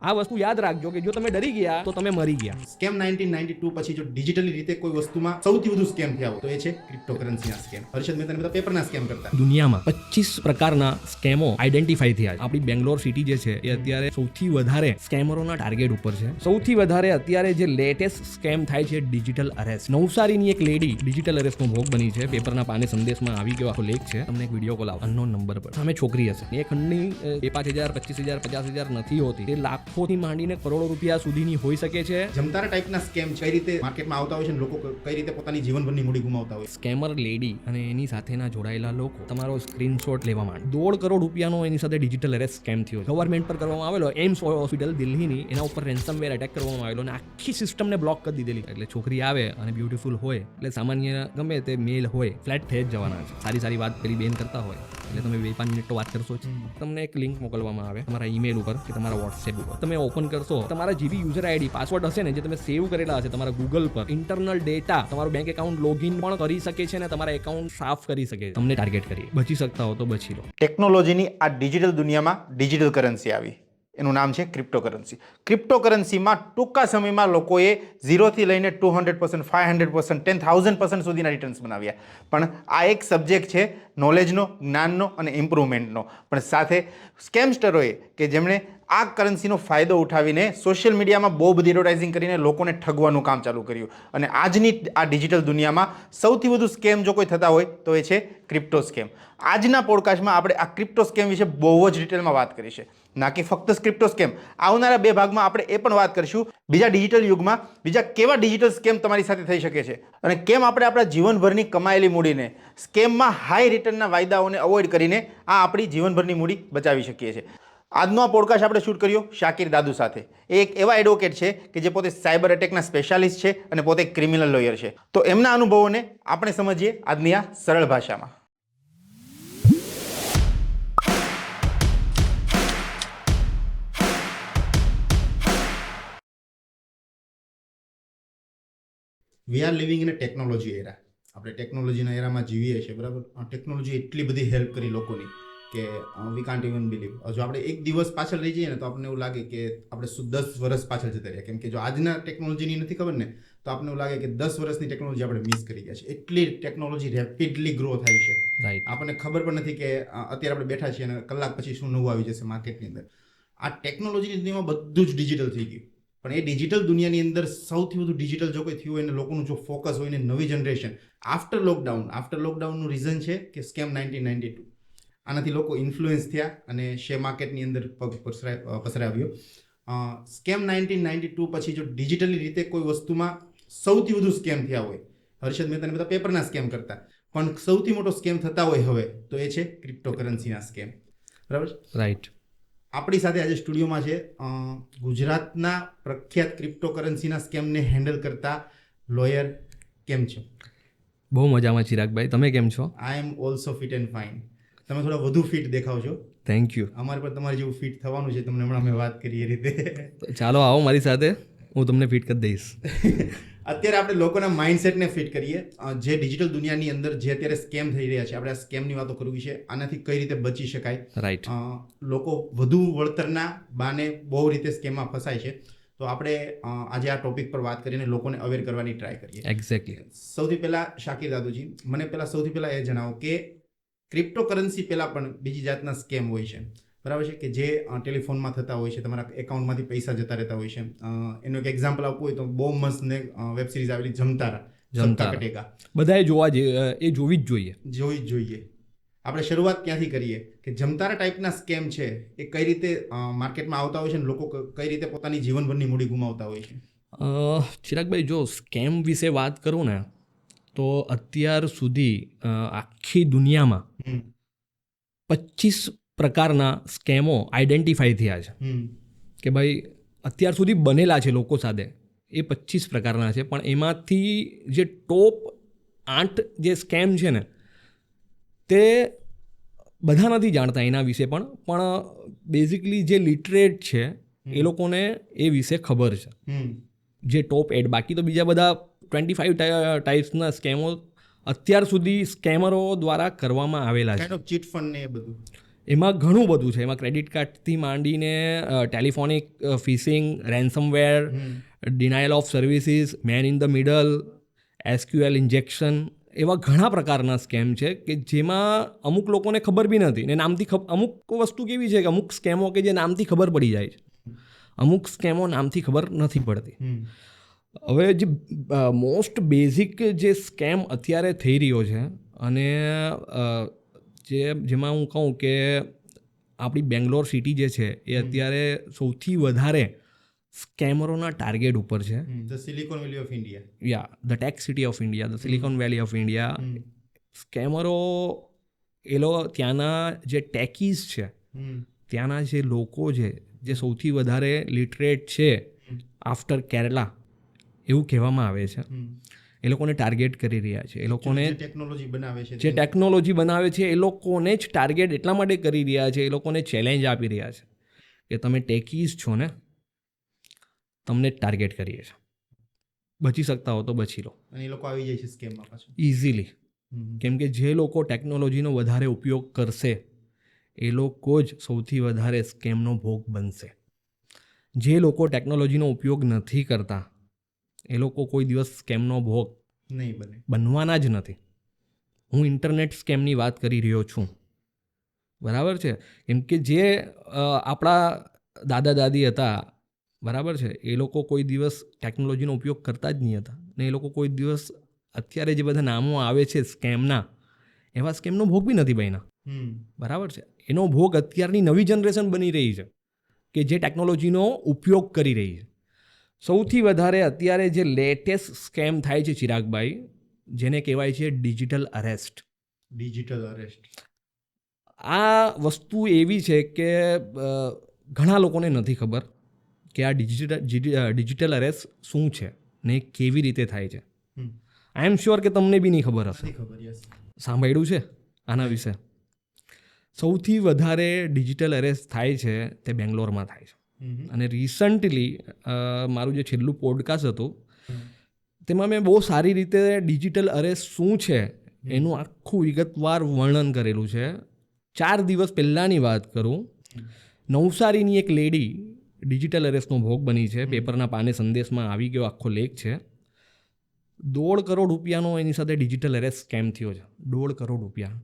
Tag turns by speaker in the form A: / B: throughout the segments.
A: આ વસ્તુ યાદ રાખજો કે જો તમે ડરી ગયા તો તમે મરી ગયા.
B: સ્કેમ 1992 પછી જો ડિજિટલી રીતે કોઈ વસ્તુમાં સૌથી વધુ સ્કેમ થયા હોય તો એ છે ક્રિપ્ટોકરન્સીના સ્કેમ. હર્ષદ મહેતાને બધા પેપરના સ્કેમ કરતા.
A: દુનિયામાં 25 પ્રકારના સ્કેમો આઈડેન્ટિફાઈ થયા છે. આપણી બેંગ્લોર સિટી જે છે એ અત્યારે સૌથી વધારે સ્કેમરોના ટાર્ગેટ ઉપર છે. સૌથી વધારે અત્યારે જે લેટેસ્ટ સ્કેમ થાય છે ડિજિટલ અરેસ્ટ. નવસારીની એક લેડી ડિજિટલ અરેસ્ટનો ભોગ બની છે. પેપરના પાને સંદેશમાં આવી ગયો આખો લેખ છે. તમને એક વિડીયો કોલ આવો અનનોન નંબર પર. સામે છોકરી હશે. એ ખંડની 5,000 25,000 50,000 નથી હોતી. તે લાખોથી માંડીને કરોડો રૂપિયા સુધીની હોઈ શકે છે.
B: જમતારા ટાઈપના સ્કેમ કઈ રીતે માર્કેટમાં આવતા હોય છે અને લોકો કઈ રીતે પોતાની જીવનભરની મૂડી ગુમાવતા હોય.
A: સ્કેમર લેડી અને એની સાથેના જોડાયેલા લોકો તમારો સ્ક્રીનશોટ લેવા માંડે. 1.5 કરોડ રૂપિયાનો એની સાથે ડિજિટલ અરેસ્ટ સ્કેમ થયો. ગવર્મેન્ટ પર કરવામાં આવેલો એમ્સ હોસ્પિટલ દિલ્હીની, એના ઉપર રેન્સમવેર અટેક કરવામાં આવેલો અને આખી સિસ્ટમને બ્લોક કરી દીધેલી. એટલે છોકરી આવે અને બ્યુટીફુલ હોય એટલે સામાન્ય ગમે તે મેલ હોય ફ્લેટ થઈ જ જવાના છે. સારી સારી વાત પેલી બેન કરતા હોય એટલે તમે 2-5 મિનિટ તો વાત કરશો જ. તમને એક લિંક મોકલવામાં આવે તમારા ઈમેલ ઉપર કે તમારા વોટ્સએપ ઉપર. તમે ઓપન કરશો, તમારા જે બી યુઝર આઈડી પાસવર્ડ હશે ને જે તમે સેવ કરેલા હશે તમારા ગૂગલ પર, ઇન્ટરનલ ડેટા, તમારું બેંક એકાઉન્ટ લોગિન પણ કરી શકે છે અને તમારા એકાઉન્ટ સાફ કરી શકે છે. તમને ટાર્ગેટ કરી બચી શકતા હો તો બચી લો.
C: ટેકનોલોજીની આ ડિજિટલ દુનિયામાં ડિજિટલ કરન્સી આવી. એનું નામ છે ક્રિપ્ટોકરન્સી. ક્રિપ્ટોકરન્સીમાં ટૂંકા સમયમાં લોકોએ 0થી લઈને 200%, 500%, 10,000% સુધીના રિટર્ન્સ બનાવ્યા. પણ આ એક સબ્જેક્ટ છે નોલેજનો, જ્ઞાનનો અને ઇમ્પ્રુવમેન્ટનો. પણ સાથે સ્કેમસ્ટરોએ કે જેમણે આ કરન્સીનો ફાયદો ઉઠાવીને સોશિયલ મીડિયામાં બહુ બધી એડવર્ટાઇઝિંગ કરીને લોકોને ઠગવાનું કામ ચાલુ કર્યું. અને આજની આ ડિજિટલ દુનિયામાં સૌથી વધુ સ્કેમ જો કોઈ થતા હોય તો એ છે ક્રિપ્ટો સ્કેમ. આજના પોડકાસ્ટમાં આપણે આ ક્રિપ્ટો સ્કેમ વિશે બહુ જ ડિટેલમાં વાત કરી છે. ના કે ફક્ત ક્રિપ્ટો સ્કેમ. આવનારા 2 ભાગમાં આપણે એ પણ વાત કરીશું બીજા ડિજિટલ યુગમાં બીજા કેવા ડિજિટલ સ્કેમ તમારી સાથે થઈ શકે છે અને કેમ આપણે આપણા જીવનભરની કમાયેલી મૂડીને સ્કેમમાં હાઈ રિટર્નના વાયદાઓને અવોઇડ કરીને આ આપણી જીવનભરની મૂડી બચાવી શકીએ છીએ. આજનો આ પોડકાસ્ટ આપણે શૂટ કર્યો શાકિર દાદુ સાથે. એ એક એવા એડવોકેટ છે કે જે પોતે સાયબર અટેકના સ્પેશિયાલિસ્ટ છે અને પોતે ક્રિમિનલ લોયર છે. તો એમના અનુભવોને આપણે સમજીએ આજની આ સરળ ભાષામાં.
B: We are living in a technology era. આપણે ટેકનોલોજીના એરામાં જીવીએ છીએ, બરાબર. ટેકનોલોજી એટલી બધી હેલ્પ કરી લોકોની કે વી કાન્ટ ઇવન બિલીવ. જો આપણે એક દિવસ પાછળ રહી જઈએ ને તો આપણને એવું લાગે કે આપણે 10 વર્ષ પાછળ જતા રહ્યા. કેમ કે જો આજના ટેકનોલોજીની નથી ખબર ને તો આપણને એવું લાગે કે 10 વર્ષની ટેકનોલોજી આપણે મિસ કરી ગયા છે. એટલી ટેકનોલોજી રેપિડલી ગ્રો થાય છે.
A: રાઈટ.
B: આપણને ખબર પણ નથી કે અત્યારે આપણે બેઠા છીએ અને કલાક પછી શું નવું આવી જશે માર્કેટની અંદર. આ ટેકનોલોજીની દુનિયામાં બધું જ ડિજિટલ થઈ ગયું. પણ એ ડિજિટલ દુનિયાની અંદર સૌથી વધુ ડિજિટલ જો કોઈ થયું હોય ને લોકોનું જો ફોકસ હોય ને નવી જનરેશન આફ્ટર લોકડાઉનનું રીઝન છે કે સ્કેમ 1992. આનાથી લોકો ઇન્ફ્લુઅન્સ થયા અને શેર માર્કેટની અંદર પગ પસરાવ્યો. સ્કેમ 1992 પછી જો ડિજિટલી રીતે કોઈ વસ્તુમાં સૌથી વધુ સ્કેમ થયા હોય, હર્ષદ મહેતાને બધા પેપરના સ્કેમ કરતા, પણ સૌથી મોટો સ્કેમ થતા હોય હવે તો એ છે ક્રિપ્ટોકરન્સીના સ્કેમ. બરાબર.
A: રાઈટ.
B: આપણી સાથે આજે સ્ટુડિયોમાં છે ગુજરાતના પ્રખ્યાત ક્રિપ્ટોકરન્સીના સ્કેમને હેન્ડલ કરતા લોયર. કેમ છો?
A: બહુ મજામાં ચિરાગભાઈ, તમે કેમ છો?
B: I am also fit and fine. તમે થોડા વધુ ફિટ દેખાવ છો.
A: Thank you.
B: અમારે પર તમારે જેવું ફિટ થવાનું છે, તમને હમણાં અમે વાત કરી એ રીતે.
A: ચાલો આવો મારી સાથે, હું તમને ફિટ કરી દઈશ.
B: અત્યારે આપણે લોકોના માઇન્ડસેટને ફિટ કરીએ. જે ડિજિટલ દુનિયાની અંદર જે અત્યારે સ્કેમ થઈ રહ્યા છે, આપણે આ સ્કેમની વાતો કરવી છે. આનાથી કઈ રીતે બચી શકાય.
A: રાઈટ.
B: લોકો વધુ વળતરના બાને બહુ રીતે સ્કેમમાં ફસાય છે. તો આપણે આજે આ ટોપિક પર વાત કરીને લોકોને અવેર કરવાની ટ્રાય કરીએ.
A: એક્ઝેક્ટલી.
B: સૌથી પહેલાં શાકિર દાદુજી, મને સૌથી પહેલાં એ જણાવો કે ક્રિપ્ટોકરન્સી પહેલાં પણ બીજી જાતના સ્કેમ હોય છે, બરાબર છે, કે જે ટેલિફોનમાં થતા હોય છે, તમારા એકાઉન્ટમાંથી પૈસા જતા રહેતા હોય છે. એનું એક એક્ઝામ્પલ આપવું હોય તો બહુ મસ્ત ને વેબ સિરીઝ આવેલી જમતારા કટેકા.
A: બધાએ જોવી જ
B: જોઈએ. આપણે શરૂઆત ક્યાંથી કરીએ કે જમતારા ટાઈપના સ્કેમ છે એ કઈ રીતે માર્કેટમાં આવતા હોય છે અને લોકો કઈ રીતે પોતાની જીવનભરની મૂડી ગુમાવતા હોય છે.
A: ચિરાગભાઈ, જો સ્કેમ વિશે વાત કરું ને તો અત્યાર સુધી આખી દુનિયામાં 25 પ્રકારના સ્કેમો આઈડેન્ટિફાઈ થયા છે કે ભાઈ અત્યાર સુધી બનેલા છે લોકો સાથે. એ 25 પ્રકારના છે, પણ એમાંથી જે ટોપ 8 જે સ્કેમ છે ને તે બધા નથી જાણતા એના વિશે પણ બેઝિકલી જે લિટરેટ છે એ લોકોને એ વિશે ખબર છે, જે ટોપ 8. બાકી તો બીજા બધા 25 ટાઈપ્સના સ્કેમો અત્યાર સુધી સ્કેમરો દ્વારા કરવામાં આવેલા છે.
B: ચીટ ફંડ ને એ બધું.
A: એમાં ઘણું બધું છે. એમાં ક્રેડિટ કાર્ડથી માંડીને telephonic phishing, ransomware, denial of services, man in the middle, SQL injection, એવા ઘણા પ્રકારના સ્કેમ છે કે જેમાં અમુક લોકોને ખબર બી નથી ને નામથી અમુક વસ્તુ કેવી છે કે અમુક સ્કેમો કે જે નામથી ખબર પડી જાય છે, અમુક સ્કેમો નામથી ખબર નથી પડતી. હવે જે મોસ્ટ બેઝિક જે સ્કેમ અત્યારે થઈ રહ્યો છે અને જેમાં હું કહું કે આપણી બેંગ્લોર સિટી જે છે એ અત્યારે સૌથી વધારે સ્કેમરોના ટાર્ગેટ ઉપર છે.
B: The Silicon Valley of India.
A: The tech city of India, the Silicon Valley of India. સ્કેમરો ત્યાંના જે ટેકીઝ છે, ત્યાંના જે લોકો છે જે સૌથી વધારે લિટરેટ છે આફ્ટર કેરલા એવું કહેવામાં આવે છે, એ લોકોને ટાર્ગેટ કરી રહ્યા છે. એ લોકોને
B: ટેકનોલોજી બનાવે છે,
A: જે ટેકનોલોજી બનાવે છે એ લોકોને જ ટાર્ગેટ એટલા માટે કરી રહ્યા છે, એ લોકોને ચેલેન્જ આપી રહ્યા છે કે તમે ટેકીઝ છો ને, તમને જ ટાર્ગેટ કરીએ છીએ, બચી શકતા હો તો બચી લો.
B: અને એ લોકો આવી જાય છે સ્કેમમાં પાછું
A: ઇઝીલી. કેમ કે જે લોકો ટેકનોલોજીનો વધારે ઉપયોગ કરશે એ લોકો જ સૌથી વધારે સ્કેમનો ભોગ બનશે. જે લોકો ટેકનોલોજીનો ઉપયોગ નથી કરતા એ લોકો કોઈ દિવસ સ્કેમનો ભોગ
B: નહીં
A: બનવાના જ નથી. હું ઇન્ટરનેટ સ્કેમની વાત કરી રહ્યો છું, બરાબર છે. કેમ કે જે આપણા દાદા દાદી હતા, બરાબર છે, એ લોકો કોઈ દિવસ ટેકનોલોજીનો ઉપયોગ કરતા જ નહીં હતા ને એ લોકો કોઈ દિવસ અત્યારે જે બધા નામો આવે છે સ્કેમના, એવા સ્કેમનો ભોગ બી નથી બન્યા, બરાબર છે. એનો ભોગ અત્યારની નવી જનરેશન બની રહી છે કે જે ટેકનોલોજીનો ઉપયોગ કરી રહી છે. સૌથી વધારે અત્યારે જે લેટેસ્ટ સ્કેમ થાય છે ચિરાગભાઈ, જેને કહેવાય છે ડિજિટલ અરેસ્ટ. આ વસ્તુ એવી છે કે ઘણા લોકોને નથી ખબર કે આ ડિજિટલ અરેસ્ટ શું છે ને કેવી રીતે થાય છે. આઈ એમ શ્યોર કે તમને બી નહીં ખબર હશે. સાંભળ્યું છે આના વિશે? સૌથી વધારે ડિજિટલ અરેસ્ટ થાય છે તે બેંગ્લોરમાં થાય છે. અને રિસન્ટલી મારું જે છેલ્લું પોડકાસ્ટ હતું તેમાં મેં બહુ સારી રીતે ડિજિટલ અરેસ્ટ શું છે એનું આખું વિગતવાર વર્ણન કરેલું છે. 4 દિવસ પહેલાંની વાત કરું, નવસારીની એક લેડી ડિજિટલ અરેસ્ટનો ભોગ બની છે. પેપરના પાને સંદેશમાં આવી ગયો આખો લેખ છે. 1.5 કરોડ રૂપિયાનો એની સાથે ડિજિટલ અરેસ્ટ સ્કેમ થયો છે. 1.5 કરોડ રૂપિયા.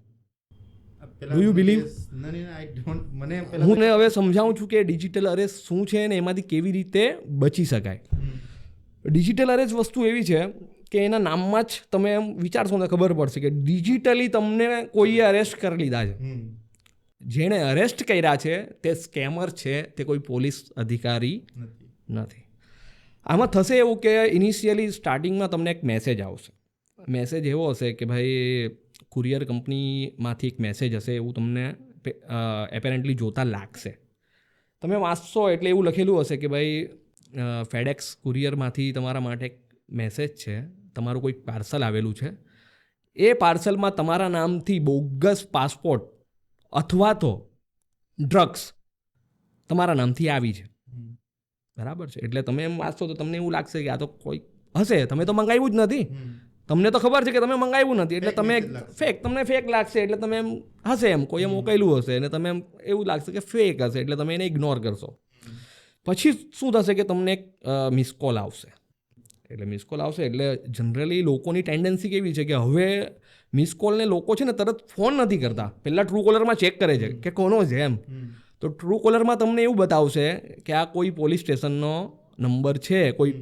A: Do you believe? હું હવે સમજાવું છું કે ડિજિટલ અરેસ્ટ શું છે અને એમાંથી કેવી રીતે બચી શકાય. ડિજિટલ અરેસ્ટ વસ્તુ એવી છે કે એના નામમાં જ તમે એમ વિચારશો ને ખબર પડશે કે ડિજિટલી તમને કોઈએ અરેસ્ટ કરી લીધા છે. જેણે અરેસ્ટ કર્યા છે તે સ્કેમર છે, તે કોઈ પોલીસ અધિકારી નથી. આમાં થશે એવું કે ઇનિશિયલી સ્ટાર્ટિંગમાં તમને એક મેસેજ આવશે. મેસેજ એવો હશે કે ભાઈ કુરિયર કંપનીમાંથી એક મેસેજ હશે એવું તમને એપેરેન્ટલી જોતા લાગશે. તમે વાંચશો એટલે એવું લખેલું હશે કે ભાઈ ફેડેક્સ કુરિયરમાંથી તમારા માટે એક મેસેજ છે, તમારું કોઈ પાર્સલ આવેલું છે, એ પાર્સલમાં તમારા નામથી બોગસ પાસપોર્ટ અથવા તો ડ્રગ્સ તમારા નામથી આવી છે, બરાબર છે. એટલે તમે એમ વાંચશો તો તમને એવું લાગશે કે આ તો કોઈ હશે, તમે તો મંગાવ્યું જ નથી, તમને તો ખબર છે કે તમે મંગાવ્યું નથી, એટલે તમે તમને ફેક લાગશે, એટલે તમે એમ હશે, એમ કોઈએ મોકલેલું હશે અને તમે એમ એવું લાગશે કે ફેક હશે, એટલે તમે એને ઇગ્નોર કરશો. પછી શું થશે કે તમને એક મિસ કોલ આવશે. એટલે મિસ કોલ આવશે એટલે જનરલી લોકોની ટેન્ડન્સી કેવી છે કે હવે મિસ કોલને લોકો છે ને તરત ફોન નથી કરતા, પહેલાં ટ્રુ કોલરમાં ચેક કરે છે કે કોનો છે એમ. તો ટ્રુ કોલરમાં તમને એવું બતાવશે કે આ કોઈ પોલીસ સ્ટેશનનો નંબર છે, કોઈ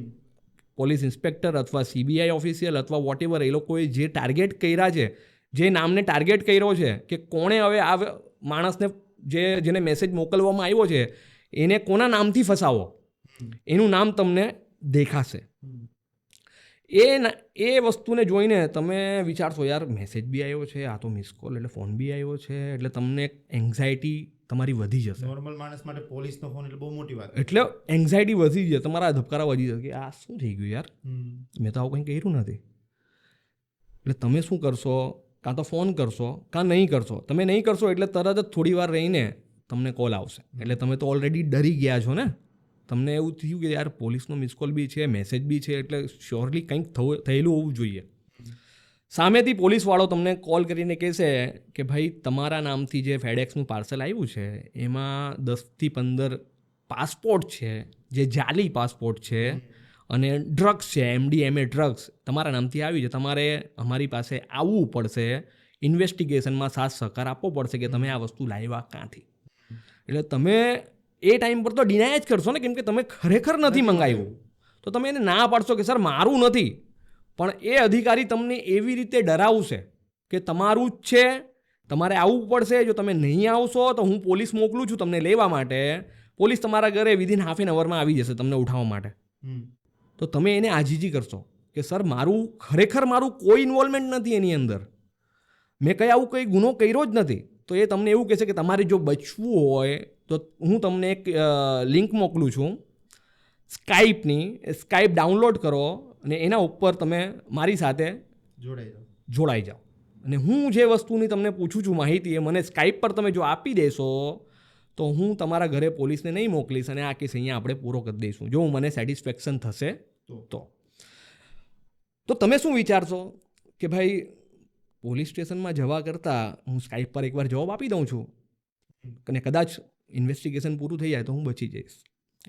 A: પોલીસ ઇન્સ્પેક્ટર અથવા CBI ઓફિશિયલ અથવા વોટેવર, એ લોકોએ જે ટાર્ગેટ કર્યા છે, જે નામને ટાર્ગેટ કર્યો છે કે કોણે હવે આ માણસને જેને મેસેજ મોકલવામાં આવ્યો છે એને કોના નામથી ફસાવો, એનું નામ તમને દેખાશે. એ વસ્તુને જોઈને તમે વિચારશો યાર મેસેજ બી આવ્યો છે, આ તો મિસ કોલ એટલે ફોન બી આવ્યો છે, એટલે તમને એન્ઝાયટી તમારી વધી જશે.
B: નોર્મલ માણસ માટે પોલીસનો ફોન એટલે બહુ મોટી વાત,
A: એટલે એન્ઝાયટી વધી જશે, તમારા ધબકારા વધી જશે કે આ શું થઈ ગયું યાર, મેં તો આવું કંઈ કર્યું નથી. એટલે તમે શું કરશો, કાં તો ફોન કરશો કાં નહીં કરશો. તમે નહીં કરશો એટલે તરત જ થોડી વાર રહીને તમને કોલ આવશે, એટલે તમે તો ઓલરેડી ડરી ગયા છો ને. તમને એવું થયું કે યાર પોલીસનો મિસ કોલ બી છે, મેસેજ બી છે, એટલે શ્યોરલી કંઈક થયેલું હોવું જોઈએ. સામેથી પોલીસવાળો તમને કોલ કરીને કહેશે કે ભાઈ તમારા નામથી જે ફેડેક્સનું પાર્સલ આવ્યું છે એમાં 10થી 15 પાસપોર્ટ છે જે જાલી પાસપોર્ટ છે અને ડ્રગ્સ છે MDMA ડ્રગ્સ તમારા નામથી આવી છે, તમારે અમારી પાસે આવવું પડશે, ઇન્વેસ્ટિગેશનમાં સાથ સહકાર આપવો પડશે કે તમે આ વસ્તુ લાવ્યા ક્યાંથી. એટલે તમે એ ટાઈમ પર તો ડિનાય જ કરશો ને, કેમ કે તમે ખરેખર નથી મંગાવ્યું. તો તમે એને ના પાડશો કે સર મારું નથી, પણ એ અધિકારી તમને એવી રીતે ડરાવશે કે તમારું જ છે, તમારે આવવું પડશે, જો તમે નહીં આવશો તો હું પોલીસ મોકલું છું તમને લેવા માટે. પોલીસ તમારા ઘરે વિધિન હાફ એન અવરમાં આવી જશે તમને ઉઠાવવા માટે. તો તમે એને આજીજી કરશો કે સર મારું કોઈ ઇન્વોલ્વમેન્ટ નથી એની અંદર, મેં કંઈ આવું કંઈ ગુનો કર્યો જ નથી. તો એ તમને એવું કહેશે કે તમારે જો બચવું હોય તો હું તમને એક લિંક મોકલું છું સ્કાઈપની, સ્કાઈપ ડાઉનલોડ કરો અને એના ઉપર તમે મારી સાથે જોડાઈ જાઓ. અને હું જે વસ્તુની તમને પૂછું છું માહિતી એ મને સ્કાઈપ પર તમે જો આપી દેશો તો હું તમારા ઘરે પોલીસને નહીં મોકલીશ અને આ કેસ અહીંયા આપણે પૂરો કરી દઈશું, જો મને સેટિસ્ફેક્શન થશે તો તમે શું વિચારશો કે ભાઈ પોલીસ સ્ટેશનમાં જવા કરતાં હું સ્કાઈપ પર એકવાર જવાબ આપી દઉં છું અને કદાચ ઇન્વેસ્ટિગેશન પૂરું થઈ જાય તો હું બચી જઈશ.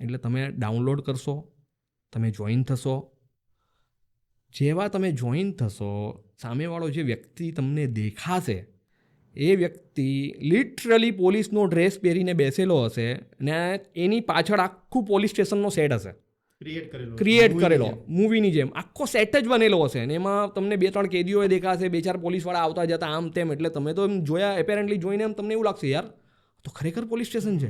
A: એટલે તમે ડાઉનલોડ કરશો, તમે જોઈન થશો. જેવા તમે જોઈન થશો, સામેવાળો જે વ્યક્તિ તમને દેખાશે એ વ્યક્તિ લિટરલી પોલીસનો ડ્રેસ પહેરીને બેસેલો હશે ને એની પાછળ આખું પોલીસ સ્ટેશનનો સેટ હશે ક્રિએટ કરેલો, મૂવીની જેમ આખો સેટ જ બનેલો હશે. અને એમાં તમને 2-3 કેદીઓએ દેખાશે, 2-4 પોલીસવાળા આવતા જતા આમ તેમ. એટલે તમે તો એમ જોયા એપેરેન્ટલી જોઈને એમ તમને એવું લાગશે યાર તો ખરેખર પોલીસ સ્ટેશન છે.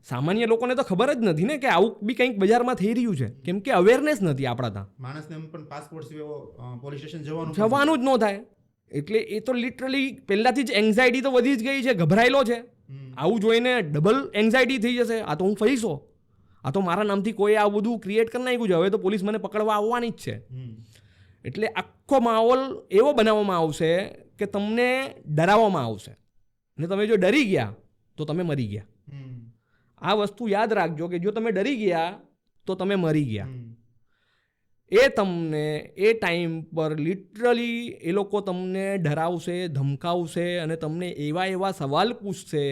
A: સામાન્ય લોકોને તો ખબર જ નથી ને કે આવું બી કંઈક બજારમાં થઈ રહ્યું છે, કેમ કે અવેરનેસ નથી આપણા ત્યાં.
B: માણસને એમ પણ પાસપોર્ટ સિવાય પોલીસ સ્ટેશન જવાનું
A: જ ન થાય. એટલે એ તો લિટરલી પહેલાંથી જ એન્ઝાયટી તો વધી જ ગઈ છે, ગભરાયેલો છે. આવું જોઈને ડબલ એન્ઝાયટી થઈ જશે, આ તો હું ફરીશો, આ તો મારા નામથી કોઈ આ બધું ક્રિએટ કરી નાખ્યું છે, હવે તો પોલીસ મને પકડવા આવવાની જ છે. એટલે આખો માહોલ એવો બનાવવામાં આવશે કે તમને ડરાવવામાં આવશે અને તમે જો ડરી ગયા તો તમે મરી ગયા. આ વસ્તુ યાદ રાખજો કે જો તમે ડરી ગયા તો તમે મરી ગયા. એ તમને એ ટાઈમ પર લિટરલી એ લોકો તમને ડરાવશે, ધમકાવશે અને તમને એવા સવાલ પૂછશે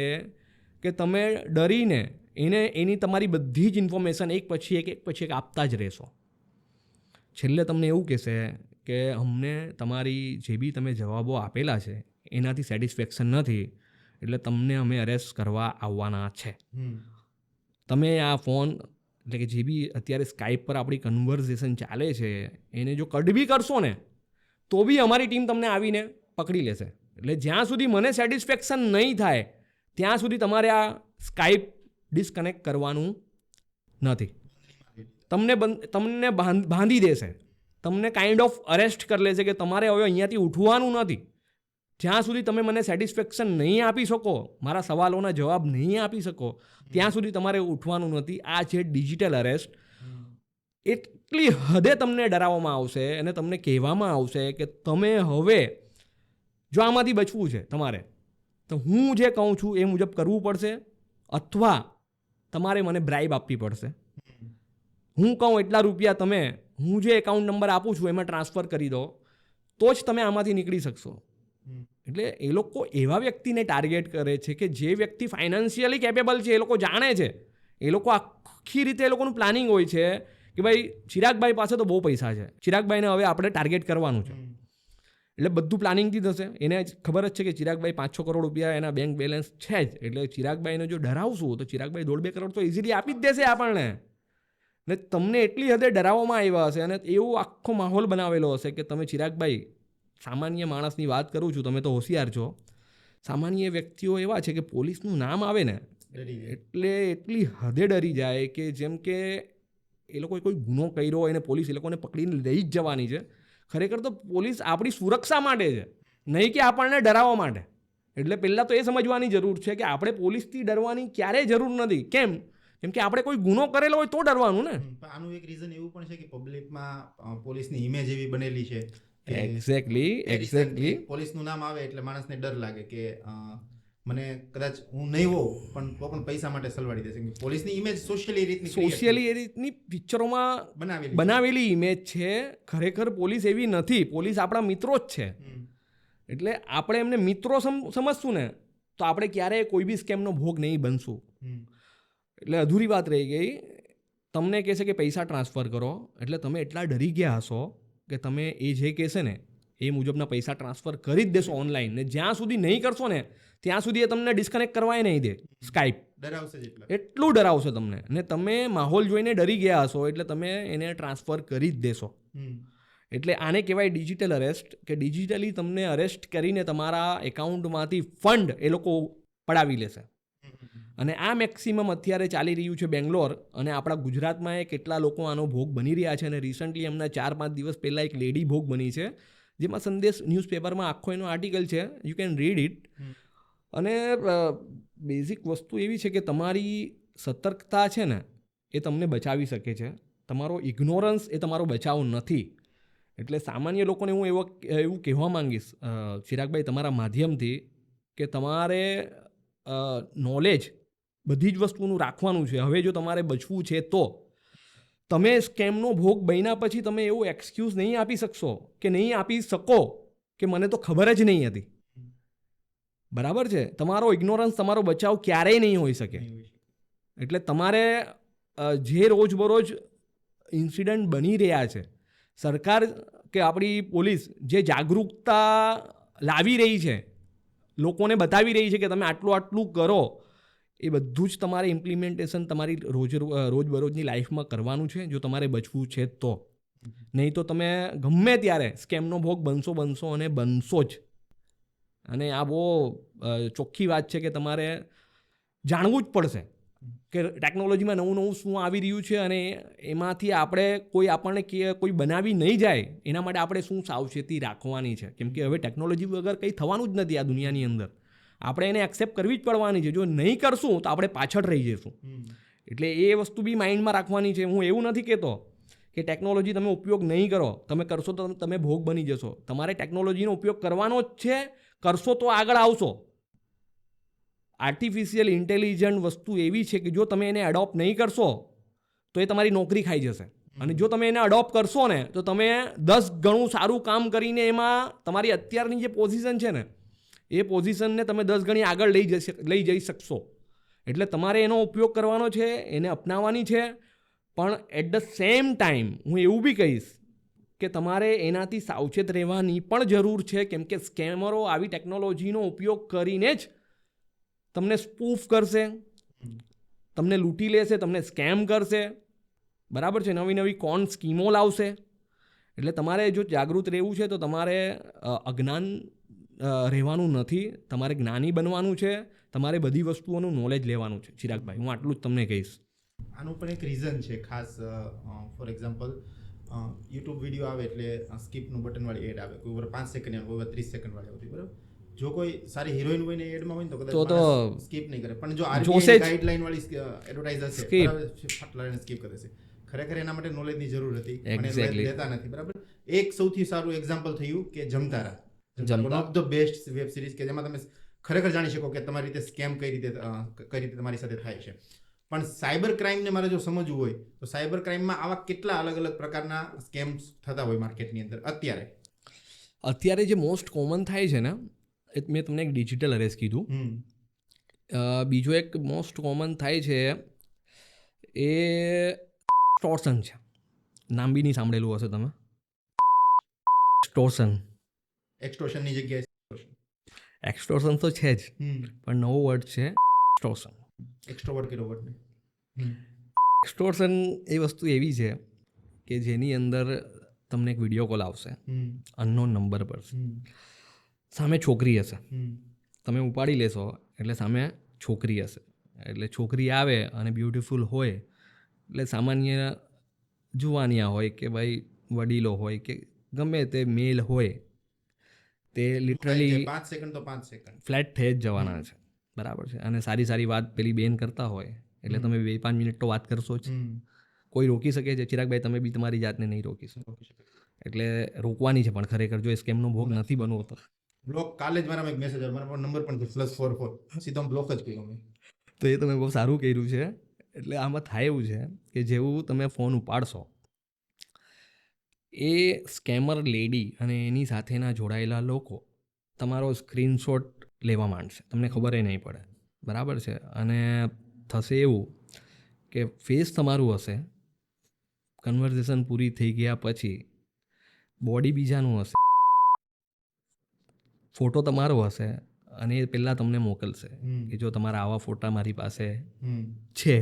A: કે તમે ડરીને એની તમારી બધી જ ઇન્ફોર્મેશન એક પછી એક આપતા જ રહેશો. છેલ્લે તમને એવું કહેશે કે અમને તમારી જે બી તમે જવાબો આપેલા છે એનાથી સેટિસ્ફેક્શન નથી, એટલે તમને અમે અરેસ્ટ કરવા આવવાના છે. તમે આ ફોન એટલે કે જે બી અત્યારે સ્કાઈપ પર આપણી કન્વર્ઝેશન ચાલે છે એને જો કટ બી કરશો ને તો બી અમારી ટીમ તમને આવીને પકડી લેશે. એટલે જ્યાં સુધી મને સેટિસ્ફેક્શન નહીં થાય ત્યાં સુધી તમારે આ સ્કાઈપ ડિસ્કનેક્ટ કરવાનું નથી. તમને બાંધી દેશે, તમને કાઇન્ડ ઓફ અરેસ્ટ કરી લેશે કે તમારે હવે અહીંયાથી ઉઠવાનું નથી. જ્યાં સુધી તમે મને સેટિસ્ફેક્શન નહીં આપી શકો, મારા સવાલોના જવાબ નહીં આપી શકો, ત્યાં સુધી તમારે ઉઠવાનું નથી. આ છે ડિજિટલ અરેસ્ટ. એટલી હદે તમને ડરાવવામાં આવશે અને તમને કહેવામાં આવશે કે તમે હવે જો આમાંથી બચવું છે તમારે તો હું જે કહું છું એ મુજબ કરવું પડશે, અથવા તમારે મને બ્રાઇબ આપવી પડશે. હું કહું એટલા રૂપિયા તમે હું જે એકાઉન્ટ નંબર આપું છું એમાં ટ્રાન્સફર કરી દો તો જ તમે આમાંથી નીકળી શકશો. એટલે એ લોકો એવા વ્યક્તિને ટાર્ગેટ કરે છે કે જે વ્યક્તિ ફાઇનાન્શિયલી કેપેબલ છે, એ લોકો જાણે છે, એ લોકો આખી રીતે એ લોકોનું પ્લાનિંગ હોય છે કે ભાઈ ચિરાગભાઈ પાસે તો બહુ પૈસા છે, ચિરાગભાઈને હવે આપણે ટાર્ગેટ કરવાનું છે. એટલે બધું પ્લાનિંગથી થશે. એને ખબર જ છે કે ચિરાગભાઈ 5-6 કરોડ રૂપિયા એના બેંક બેલેન્સ છે જ, એટલે ચિરાગભાઈને જો ડરાવશું તો ચિરાગભાઈ 1.5-2 કરોડ તો ઇઝીલી આપી જ દેશે આપણને. ને તમને એટલી હદે ડરાવવામાં આવ્યા હશે અને એવો આખો માહોલ બનાવેલો હશે કે તમે ચિરાગભાઈ, સામાન્ય માણસની વાત કરું છું, તમે તો હોશિયાર છો, સામાન્ય વ્યક્તિઓ એવા છે કે પોલીસનું નામ આવે ને એટલે એટલી હદે ડરી જાય કે જેમ કે એ લોકોએ કોઈ ગુનો કર્યો હોય અને પોલીસ એ લોકોને પકડીને લઈ જ જવાની છે. ખરેખર તો પોલીસ આપણી સુરક્ષા માટે છે, નહીં કે આપણને ડરાવવા માટે. એટલે પહેલાં તો એ સમજવાની જરૂર છે કે આપણે પોલીસથી ડરવાની ક્યારેય જરૂર નથી. કેમ કે આપણે કોઈ ગુનો કરેલો હોય તો ડરવાનું ને.
B: આનું એક રીઝન એવું પણ છે કે પબ્લિકમાં પોલીસની ઇમેજ એવી બનેલી છે.
A: એક્ઝેક્ટલી
B: પોલીસનું નામ આવે એટલે માણસને ડર લાગે કે મને કદાચ હું નહીં હોઉં પણ તો પણ પૈસા માટે સલવાડી દેશે કેમ કે પોલીસની ઇમેજ સોશિયલી એ રીતની
A: સોશિયલી એ રીતની પિક્ચરોમાં બનાવેલી ઇમેજ છે. ખરેખર પોલીસ એવી નથી. પોલીસ આપણા મિત્રો જ છે. એટલે આપણે એમને મિત્રો સમજશું ને તો આપણે ક્યારેય કોઈ બી સ્કેમનો ભોગ નહીં બનશું. એટલે અધૂરી વાત રહી ગઈ. તમને કહેશે કે પૈસા ટ્રાન્સફર કરો એટલે તમે એટલા ડરી ગયા હશો કે તમે એ જે કહેશે ને એ મુજબના પૈસા ટ્રાન્સફર કરી જ દેશો ઓનલાઈન. ને જ્યાં સુધી નહીં કરશો ને ત્યાં સુધી એ તમને ડિસ્કનેક્ટ કરવાય નહીં દે. સ્કાઈપ
B: ડરાવશે
A: એટલું ડરાવશે તમને. ને તમે માહોલ જોઈને ડરી ગયા હશો એટલે તમે એને ટ્રાન્સફર કરી જ દેશો. એટલે આને કહેવાય ડિજિટલ અરેસ્ટ, કે ડિજિટલી તમને અરેસ્ટ કરીને તમારા એકાઉન્ટમાંથી ફંડ એ લોકો પડાવી લેશે. અને આ મેક્સિમમ અત્યારે ચાલી રહ્યું છે બેંગ્લોર, અને આપણા ગુજરાતમાં કેટલા લોકો આનો ભોગ બની રહ્યા છે. અને રિસન્ટલી હમણાં 4-5 દિવસ પહેલાં એક લેડી ભોગ બની છે, જેમાં સંદેશ ન્યૂઝપેપરમાં આખો એનો આર્ટિકલ છે, યુ કેન રીડ ઇટ. અને બેઝિક વસ્તુ એવી છે કે તમારી સતર્કતા છે ને એ તમને બચાવી શકે છે. તમારો ઇગ્નોરન્સ એ તમારો બચાવ નથી. એટલે સામાન્ય લોકોને હું એવું કહેવા માંગીશ ચિરાગભાઈ તમારા માધ્યમથી કે તમારે નોલેજ બધી જ વસ્તુનું રાખવાનું છે. હવે જો તમારે બચવું છે તો તમે સ્કેમનો ભોગ બન્યા પછી તમે એવો એક્સક્યુઝ નહીં આપી શકશો કે નહીં આપી શકો કે મને તો ખબર જ નહીં હતી. બરાબર છે? તમારો ઇગ્નોરન્સ તમારો બચાવ ક્યારેય નહીં હોઈ શકે. એટલે તમારે જે રોજબરોજ ઇન્સિડન્ટ બની રહ્યા છે, સરકાર કે આપણી પોલીસ જે જાગૃતતા લાવી રહી છે, લોકોને બતાવી રહી છે કે તમે આટલું કરો, એ બધું જ તમારે ઇમ્પ્લિમેન્ટેશન તમારી રોજબરોજની લાઈફમાં કરવાનું છે જો તમારે બચવું છે તો. નહીં તો તમે ગમે ત્યારે સ્કેમનો ભોગ બનશો અને બનશો જ. અને આ બહુ ચોખ્ખી વાત છે કે તમારે જાણવું જ પડશે કે ટેકનોલોજીમાં નવું શું આવી રહ્યું છે, અને એમાંથી આપણને કોઈ બનાવી નહીં જાય એના માટે આપણે શું સાવચેતી રાખવાની છે. કેમ કે હવે ટેકનોલોજી વગર કંઈ થવાનું જ નથી આ દુનિયાની અંદર. આપણે એને એક્સેપ્ટ કરવી જ પડવાની છે. જો નહીં કરશું તો આપણે પાછળ રહી જઈશું. એટલે એ વસ્તુ બી માઇન્ડમાં રાખવાની છે. હું એવું નથી કહેતો કે ટેકનોલોજી તમે ઉપયોગ નહીં કરો, તમે કરશો તો તમે ભોગ બની જશો. તમારે ટેકનોલોજીનો ઉપયોગ કરવાનો જ છે. કરશો તો આગળ આવશો. આર્ટિફિશિયલ ઇન્ટેલિજન્ટ વસ્તુ એવી છે કે જો તમે એને એડોપ્ટ નહીં કરશો તો એ તમારી નોકરી ખાઈ જશે. અને જો તમે એને અડોપ્ટ કરશો ને તો તમે 10 ગણું સારું કામ કરીને એમાં તમારી અત્યારની જે પોઝિશન છે ને એ પોઝિશનને તમે 10 ગણી આગળ લઈ જઈ શકશો. એટલે તમારે એનો ઉપયોગ કરવાનો છે, એને અપનાવવાની છે. પણ એટ ધ સેમ ટાઈમ હું એવું બી કહીશ કે તમારે એનાથી સાવચેત રહેવાની પણ જરૂર છે. કેમ કે સ્કેમરો આવી ટેકનોલોજીનો ઉપયોગ કરીને જ તમને સ્પૂફ કરશે, તમને લૂંટી લેશે, તમને સ્કેમ કરશે. બરાબર છે? નવી કોન સ્કીમો લાવશે. એટલે તમારે જો જાગૃત રહેવું છે તો તમારે અજ્ઞાન રહેવાનું નથી. તમારે જ્ઞાની બનવાનું છે. તમારે બધી વસ્તુઓનું નોલેજ લેવાનું છે. ચિરાગભાઈ, હું આટલું જ તમને કહીશ.
B: આનું પણ એક રીઝન છે ખાસ. ફોર એક્ઝામ્પલ યુટ્યુબ વિડીયો આવે એટલે સ્કીપનું બટનવાળી એડ આવે. કોઈ વાર 5 સેકન્ડ કોઈ વાર 30 સેકન્ડ વાળી આવતી. બરાબર? જો કોઈ સારી હિરોઈન હોય ને એડમાં હોય ને તો કદાચ સ્કીપ નહીં કરે. પણ જો આરબીઆઈ ગાઈડલાઈન વાળી એડવર્ટાઇઝર છે, ફટલાઈને સ્કીપ કરે છે. ખરેખર એના માટે નોલેજની જરૂર હતી પણ એ લેતા નથી. બરાબર? એક સૌથી સારું એક્ઝામ્પલ થયું કે Jamtara, one of the best web series કે જેમાં તમે ખરેખર જાણી શકો કે તમારી રીતે સ્કેમ કઈ રીતે તમારી સાથે થાય છે. પણ સાયબર ક્રાઇમને મારે જો સમજવું હોય તો સાયબર ક્રાઇમમાં આવા કેટલા અલગ અલગ પ્રકારના સ્કેમ્સ થતા હોય માર્કેટની અંદર
A: અત્યારે જે મોસ્ટ કોમન થાય છે ને, મેં તમને એક ડિજિટલ અરેસ્ટ કીધું. બીજો એક મોસ્ટ કોમન થાય છે એ એક્સ્ટોર્શન છે. નામ બી નહીં સાંભળેલું હશે તમે.
B: એક્સ્ટોર્શનની જગ્યાએ
A: એક્સ્ટોર્શન તો છે જ, પણ નવો વર્ડ છે એક્સ્ટોર્શન.
B: એક્સ્ટ્રોવર્ટ કર્યો વર્ડ.
A: એક્સ્ટોર્શન એ વસ્તુ એવી છે કે જેની અંદર તમને એક વિડીયો કોલ આવશે અનનોન નંબર પર. સામે છોકરી હશે, તમે ઉપાડી લેશો એટલે સામે છોકરી હશે. એટલે છોકરી આવે અને બ્યુટિફુલ હોય એટલે સામાન્ય જુવાનિયા હોય કે ભાઈ વડીલો હોય કે ગમે તે મેલ હોય તે લિટરલી
B: 5 સેકન્ડ તો 5 સેકન્ડ
A: ફ્લેટ થઈ જ જવાના છે. બરાબર છે? અને સારી વાત પેલી બેન કરતા હોય એટલે તમે 2-5 મિનિટ તો વાત કરશો જ. કોઈ રોકી શકે છે? ચિરાગભાઈ, તમે બી તમારી જાતને નહીં રોકી શકો. એટલે રોકવાની છે. પણ ખરેખર જો એ સ્કેમનો ભોગ નથી બનવો તો
B: બ્લોક કાલે જ મારામાં એક મેસેજ આવ્યો, મારા પર નંબર પણ +44 સીધો બ્લોક જ કર્યો મેં.
A: તો એ તમે બહુ સારું કર્યું છે. એટલે આમાં થાય એવું છે કે જેવું તમે ફોન ઉપાડશો એ સ્કેમર લેડી અને એની સાથેના જોડાયેલા લોકો તમારો સ્ક્રીનશોટ લેવા માંડશે, તમને ખબર નહીં પડે, બરાબર છે. અને થશે એવું કે ફેસ તમારું હશે, કન્વર્ઝેશન પૂરી થઈ ગયા પછી બોડી બીજાનું હશે, ફોટો તમારો હશે અને એ પહેલાં તમને મોકલશે કે જો તમારા આવા ફોટા મારી પાસે છે,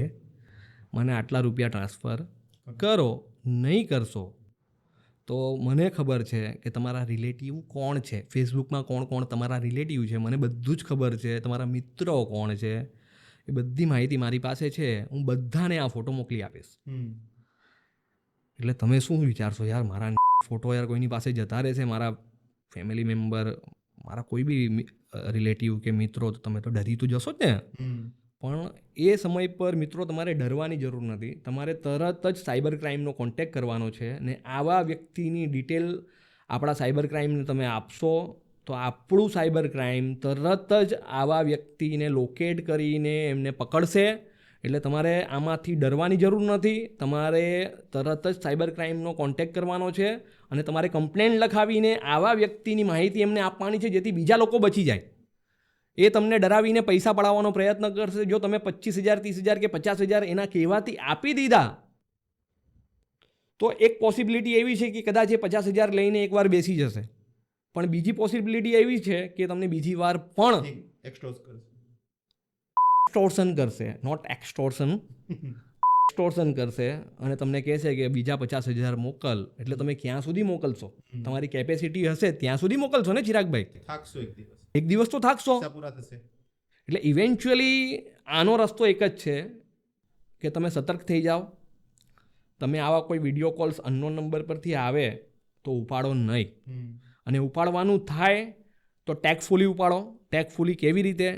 A: મને આટલા રૂપિયા ટ્રાન્સફર કરો. નહીં કરશો તો મને ખબર છે કે તમારા રિલેટિવ કોણ છે, ફેસબુકમાં કોણ કોણ તમારા રિલેટિવ છે, મને બધું જ ખબર છે, તમારા મિત્રો કોણ છે, એ બધી માહિતી મારી પાસે છે, હું બધાને આ ફોટો મોકલી આપીશ. એટલે તમે શું વિચારશો, યાર મારા ફોટો યાર કોઈની પાસે જતા રહેશે, મારા ફેમિલી મેમ્બર, મારા કોઈ બી રિલેટિવ કે મિત્રો, તો તમે તો ડરી તો જશો જ ને. પણ એ સમય પર મિત્રો તમારે ડરવાની જરૂર નથી. તમારે તરત જ સાયબર ક્રાઇમનો કોન્ટેક્ટ કરવાનો છે ને આવા વ્યક્તિની ડિટેલ આપણા સાયબર ક્રાઇમને તમે આપશો તો આપણું સાયબર ક્રાઇમ તરત જ આવા વ્યક્તિને લોકેટ કરીને એમને પકડશે. એટલે તમારે આમાંથી ડરવાની જરૂર નથી. તમારે તરત જ સાયબર ક્રાઇમનો કોન્ટેક્ટ કરવાનો છે અને તમારે કમ્પ્લેન લખાવીને આવા વ્યક્તિની માહિતી એમને આપવાની છે જેથી બીજા લોકો બચી જાય. એ તમને ડરાવીને પૈસા પડાવવાનો પ્રયત્ન કરશે. જો તમે 25,000 30,000 કે 50,000 એના કહેવાથી આપી દીધા તો એક પોસિબિલિટી એવી છે કે કદાચ એ 50,000 લઈને એકવાર બેસી જશે, પણ બીજી પોસિબિલિટી એવી છે કે તમને બીજી વાર પણ એક્સ્ટોર્શન કરશે, નોટ એક્સ્ટોર્શન, એક્સ્ટોર્શન કરશે અને તમને કહેશે કે બીજા 50,000 મોકલ. એટલે તમે ક્યાં સુધી મોકલશો? તમારી કેપેસિટી હશે ત્યાં સુધી મોકલશો ને ચિરાગભાઈ?
B: થાકશો એક દિવસ,
A: એક દિવસ તો થાકશો.
B: પૂરા થશે.
A: એટલે ઇવેન્ચ્યુઅલી આનો રસ્તો એક જ છે કે તમે સતર્ક થઈ જાઓ. તમે આવા કોઈ વિડીયો કોલ્સ અનનોન નંબર પરથી આવે તો ઉપાડો નહીં, અને ઉપાડવાનું થાય તો ટેગફુલી ઉપાડો. ટેગફુલી કેવી રીતે?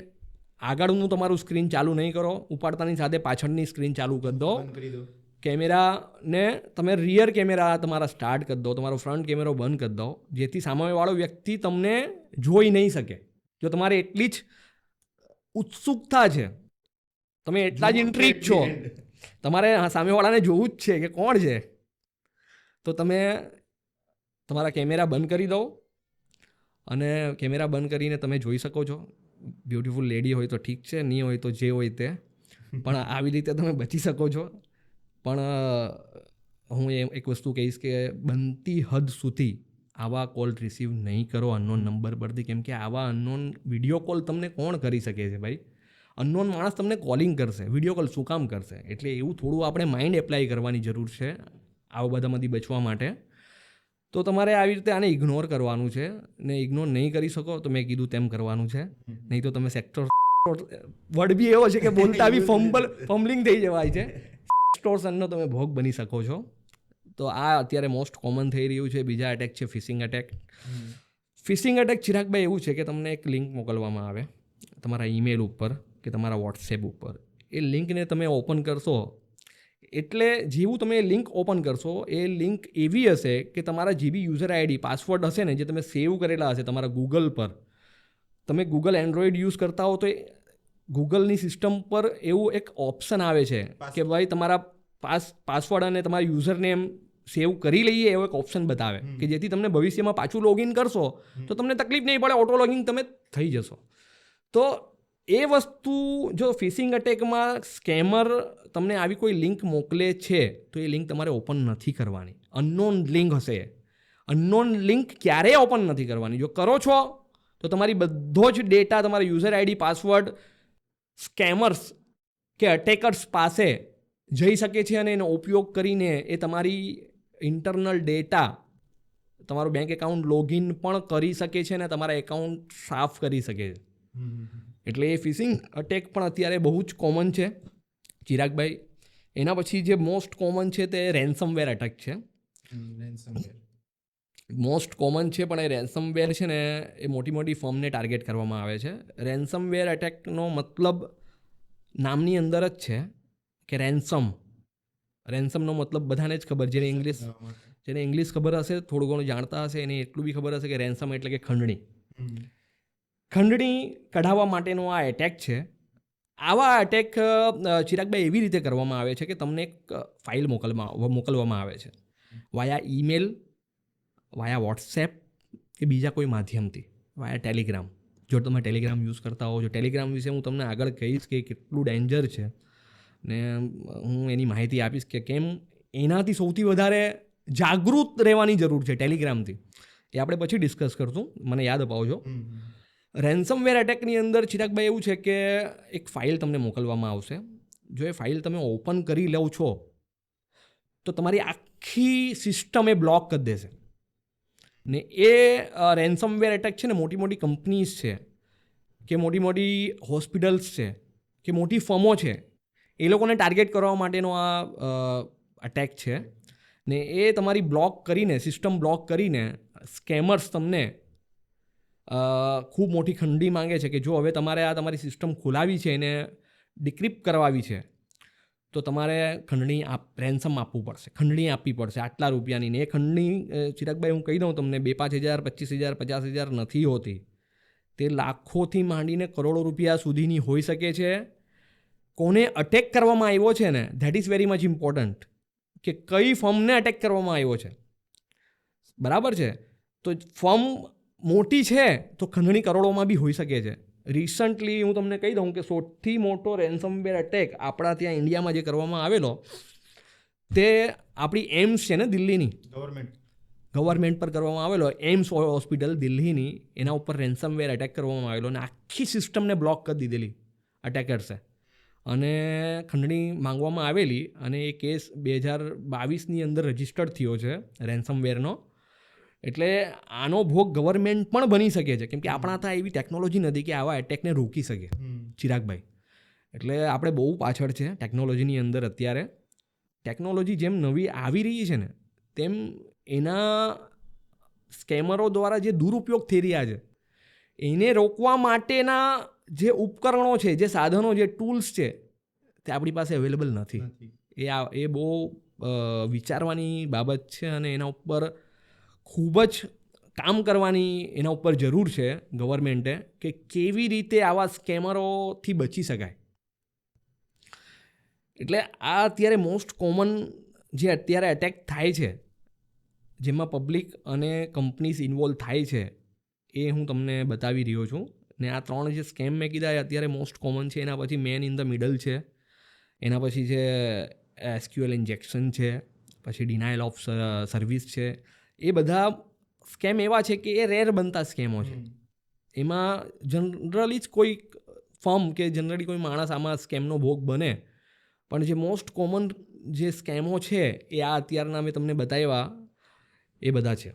A: આગળનું તમારું સ્ક્રીન ચાલુ નહીં કરો, ઉપાડતાની સાથે પાછળની સ્ક્રીન ચાલુ કરી દો. કેમેરાને તમે રિયર કેમેરા તમારા સ્ટાર્ટ કરી દો, તમારો ફ્રન્ટ કેમેરો બંધ કરી દો, જેથી સામેવાળો વ્યક્તિ તમને જોઈ નહીં શકે. જો તમારે એટલી જ ઉત્સુકતા છે, તમે એટલા જ ઇન્ટ્રીગ છો, તમારે સામેવાળાને જોવું જ છે કે કોણ છે, તો તમે તમારા કેમેરા બંધ કરી દો અને કેમેરા બંધ કરીને તમે જોઈ શકો છો. બ્યુટીફુલ લેડી હોય તો ઠીક છે, નહીં હોય તો જે હોય તે, પણ આવી રીતે તમે બચી શકો છો. પણ હું એક વસ્તુ કહીશ કે બનતી હદ સુધી આવા કોલ રિસીવ નહીં કરો અનનોન નંબર પરથી, કેમ કે આવા અનનોન વિડીયો કોલ તમને કોણ કરી શકે છે ભાઈ? અનનોન માણસ તમને કોલિંગ કરશે, વિડીયો કોલ શું કામ કરશે? એટલે એવું થોડું આપણે માઇન્ડ એપ્લાય કરવાની જરૂર છે આવા બધામાંથી બચવા માટે. તો તમારે આવી રીતે આને ઇગ્નોર કરવાનું છે, ને ઇગ્નોર નહીં કરી શકો તો મેં કીધું તેમ કરવાનું છે. નહીં તો તમે સેક્ટર વર્ડ બી એવો છે કે બોલતા બી ફમ્બલિંગ થઈ જવાય છે. એક્સ્ટોર્શનનો તમે ભોગ બની શકો છો. તો આ અત્યારે મોસ્ટ કોમન થઈ રહ્યું છે. બીજા અટેક છે ફિશિંગ અટેક. ફિશિંગ અટેક ચિરાગભાઈ એવું છે કે તમને એક લિંક મોકલવામાં આવે તમારા ઈમેલ ઉપર કે તમારા વોટ્સએપ ઉપર. એ લિંકને તમે ઓપન કરશો એટલે જેવું તમે લિંક ઓપન કરશો એ લિંક એવી હશે કે તમારા જે બી યુઝર આઈડી પાસવર્ડ હશે ને, જે તમે સેવ કરેલા હશે તમારા ગૂગલ પર, તમે ગૂગલ એન્ડ્રોઈડ યુઝ કરતા હો તો એ ગૂગલની સિસ્ટમ પર એવું એક ઓપ્શન આવે છે કે ભાઈ તમારા પાસવર્ડ અને તમારા યુઝર નેમ સેવ કરી લઈએ, એવો એક ઓપ્શન બતાવે કે જેથી તમને ભવિષ્યમાં પાછું લોગિન કરશો તો તમને તકલીફ નહીં પડે, ઓટો લોગિન તમે થઈ જશો. તો એ વસ્તુ જો ફિશિંગ અટેકમાં સ્કેમર તમને આવી કોઈ લિંક મોકલે છે તો એ લિંક તમારે ઓપન નથી કરવાની. અનનોન લિંક હશે, અનનોન લિંક ક્યારેય ઓપન નથી કરવાની. જો કરો છો તો તમારી બધો જ ડેટા, તમારા યુઝર આઈડી પાસવર્ડ સ્કેમર્સ કે અટેકર્સ પાસે જઈ શકે છે અને એનો ઉપયોગ કરીને એ તમારી ઇન્ટરનલ ડેટા, તમારું બેંક એકાઉન્ટ લોગિન પણ કરી શકે છે અને તમારા એકાઉન્ટ સાફ કરી શકે છે. એટલે એ ફિશિંગ અટેક પણ અત્યારે બહુ જ કોમન છે ચિરાગભાઈ. એના પછી જે મોસ્ટ કોમન છે તે રેન્સમવેર અટેક છે. મોસ્ટ કોમન છે પણ એ રેન્સમવેર છે ને એ મોટી મોટી ફર્મને ટાર્ગેટ કરવામાં આવે છે. રેન્સમવેર અટેકનો મતલબ નામની અંદર જ છે કે રેન્સમનો મતલબ બધાને જ ખબર, જેને ઇંગ્લિશ ખબર હશે, થોડું ઘણું જાણતા હશે, એને એટલું બી ખબર હશે કે રેન્સમ એટલે કે ખંડણી. ખંડણી કઢાવવા માટેનો આ એટેક છે. આવા એટેક ચિરાગભાઈ એવી રીતે કરવામાં આવે છે કે તમને એક ફાઇલ મોકલવામાં આવે છે વાયા ઈમેલ, વાયા વોટ્સએપ કે બીજા કોઈ માધ્યમથી, વાયા ટેલિગ્રામ. જો તમે ટેલિગ્રામ યુઝ કરતા હો, જો ટેલિગ્રામ વિશે હું તમને આગળ કહીશ કે કેટલું ડેન્જર છે ને હું એની માહિતી આપીશ કે કેમ એનાથી સૌથી વધારે જાગૃત રહેવાની જરૂર છે ટેલિગ્રામથી. એ આપણે પછી ડિસ્કસ કરશું, મને યાદ અપાવજો. રેન્સમવેર એટેકની અંદર ચિરાગભાઈ એવું છે કે એક ફાઇલ તમને મોકલવામાં આવશે. જો એ ફાઇલ તમે ઓપન કરી લો છો તો તમારી આખી સિસ્ટમ એ બ્લોક કરી દેશે. ને એ રેન્સમવેર એટેક છે ને મોટી મોટી કંપનીઝ છે કે મોટી મોટી હોસ્પિટલ્સ છે કે મોટી ફર્મો છે, એ લોકોને ટાર્ગેટ કરવા માટેનો આ અટેક છે. ને એ તમારી બ્લોક કરીને, સિસ્ટમ બ્લોક કરીને સ્કેમર્સ તમને ખૂબ મોટી ખંડી માંગે છે કે જો હવે તમારે આ તમારી સિસ્ટમ ખોલાવી છે એને ડિક્રિપ્ટ કરવાવી છે તો તમારે રેન્સમ આપવું પડશે, ખંડણી આપવી પડશે આટલા રૂપિયાની. ને એ ખંડણી ચિરાગભાઈ હું કહી દઉં તમને 2-5 હજાર, 25,000, 50,000 નથી હોતી. તે લાખોથી માંડીને કરોડો રૂપિયા સુધીની હોઈ શકે છે. કોને અટેક કરવામાં આવ્યો છે ને, that is very much important, કે કઈ ફર્મને અટેક કરવામાં આવ્યો છે. બરાબર છે? તો ફર્મ મોટી છે તો ખંડણી કરોડોમાં બી હોઈ શકે છે. રિસન્ટલી હું તમને કહી દઉં કે સૌથી મોટો રેન્સમવેર અટેક આપણા ત્યાં ઇન્ડિયામાં જે કરવામાં આવેલો તે આપણી એમ્સ છે ને દિલ્હીની, ગવર્મેન્ટ પર કરવામાં આવેલો. એમ્સ હોસ્પિટલ દિલ્હીની, એના ઉપર રેન્સમવેર અટેક કરવામાં આવેલો અને આખી સિસ્ટમને બ્લોક કરી દીધેલી અટેકર્સે અને ખંડણી માંગવામાં આવેલી. અને એ કેસ 2022ની અંદર રજિસ્ટર્ડ થયો છે રેન્સમવેરનો. એટલે આનો ભોગ ગવર્મેન્ટ પણ બની શકે છે, કેમ કે આપણા ત્યાં એવી ટેકનોલોજી નથી કે આવા એટેકને રોકી શકે ચિરાગભાઈ. એટલે આપણે બહુ પાછળ છે ટેકનોલોજીની અંદર. અત્યારે ટેકનોલોજી જેમ નવી આવી રહી છે ને તેમ એના સ્કેમરો દ્વારા જે દુરુપયોગ થઈ રહ્યા છે એને રોકવા માટેના જે ઉપકરણો છે, જે સાધનો, જે ટૂલ્સ છે તે આપણી પાસે અવેલેબલ નથી. એ બહુ વિચારવાની બાબત છે અને એના ઉપર ખૂબ જ કામ કરવાની એના ઉપર જરૂર છે ગવર્મેન્ટે, કે કેવી રીતે આવા સ્કેમરોથી બચી શકાય. એટલે આ અત્યારે મોસ્ટ કોમન જે અત્યારે એટેક થાય છે જેમાં પબ્લિક અને કંપનીઝ ઇન્વોલ્વ થાય છે એ હું તમને બતાવી રહ્યો છું. ને આ 3 જે સ્કેમ મેં કીધા એ અત્યારે મોસ્ટ કોમન છે. એના પછી મેન ઇન ધ મિડલ છે, એના પછી છે SQL ઇન્જેક્શન છે, પછી ડિનાયલ ઓફ સર્વિસ છે. એ બધા સ્કેમ એવા છે કે એ રેર બનતા સ્કેમો છે. એમાં જનરલી જ કોઈ ફર્મ કે જનરલી કોઈ માણસ આમાં સ્કેમનો ભોગ બને, પણ જે મોસ્ટ કોમન જે સ્કેમો છે એ આ અત્યારના મેં તમને બતાવ્યા એ બધા છે.